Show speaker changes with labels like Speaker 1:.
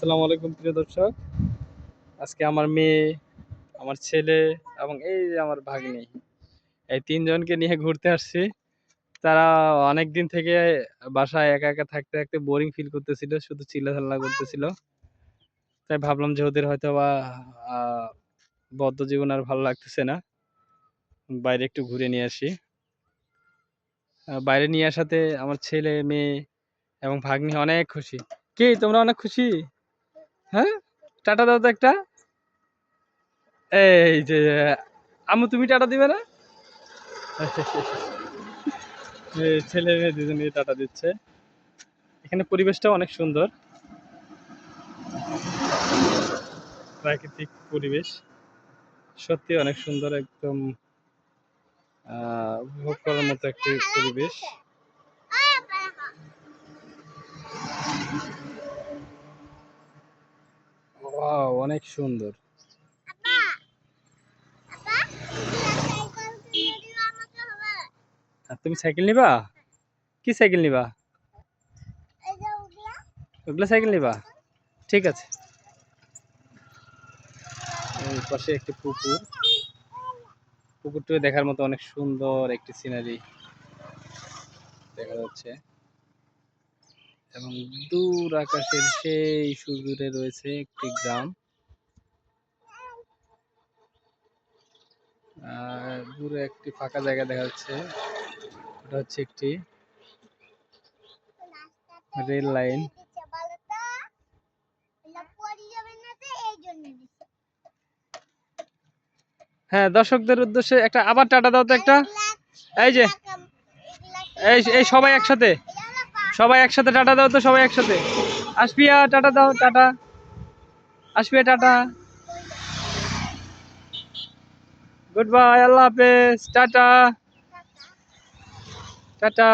Speaker 1: আসসালামু আলাইকুম প্রিয় দর্শক। আজকে আমার মেয়ে, আমার ছেলে এবং এই যে আমার ভাগ্নি, এই ৩ জনকে নিয়ে ঘুরতে আসছি। তারা অনেকদিন থেকে বাসায় একা, একা থাকতে, থাকতে বোরিং ফিল করতেছিল। শুধু চিল্লাচাল্লা করতেছিল। তাই ভাবলাম যে ওদের হয়তোবা আ বদ্ধ জীবন আর ভালো লাগতেছে না। বাইরে একটু ঘুরে নিয়ে আসি। বাইরে নিয়ে আসাতে আমার ছেলে, মেয়ে এবং ভাগ্নি অনেক খুশি। কি তোমরা অনেক খুশি? হ্যাঁ? টাটা দাও তো একটা। এই যে আম্মু তুমি টাটা দিবে না? এই ছেলে মেয়ে দুজনে টাটা দিচ্ছে। এখানে পরিবেশটাও অনেক সুন্দর, প্রাকৃতিক পরিবেশ। সত্যি অনেক সুন্দর, একদম উপভোগ করার মতো একটি পরিবেশ। ওয়াও, অনেক সুন্দর। আর তুমি সাইকেল নিবা? কি সাইকেল নিবা? ওগুলা সাইকেল নিবা? ঠিক আছে। এই পাশে একটি পুকুর। পুকুরটিও দেখার মতো অনেক সুন্দর একটি সিনারি দেখা যাচ্ছে। এবং দূর আকাশের সেই সুদূরে রয়েছে একটি গ্রাম। আর দূরে একটি ফাঁকা জায়গা দেখা যাচ্ছে। ওটা হচ্ছে একটি রেল লাইন। হ্যাঁ, দর্শকদের উদ্দেশ্যে একটা আবার টাটা দাও তো একটা। এই যে এই সবাই একসাথে, সবাই একসাথে টাটা দাও তো, সবাই একসাথে। আসপিয়া টাটা দাও, tata. Aspia tata. Good bye, আল্লাহ হাফেজ, টাটা টাটা।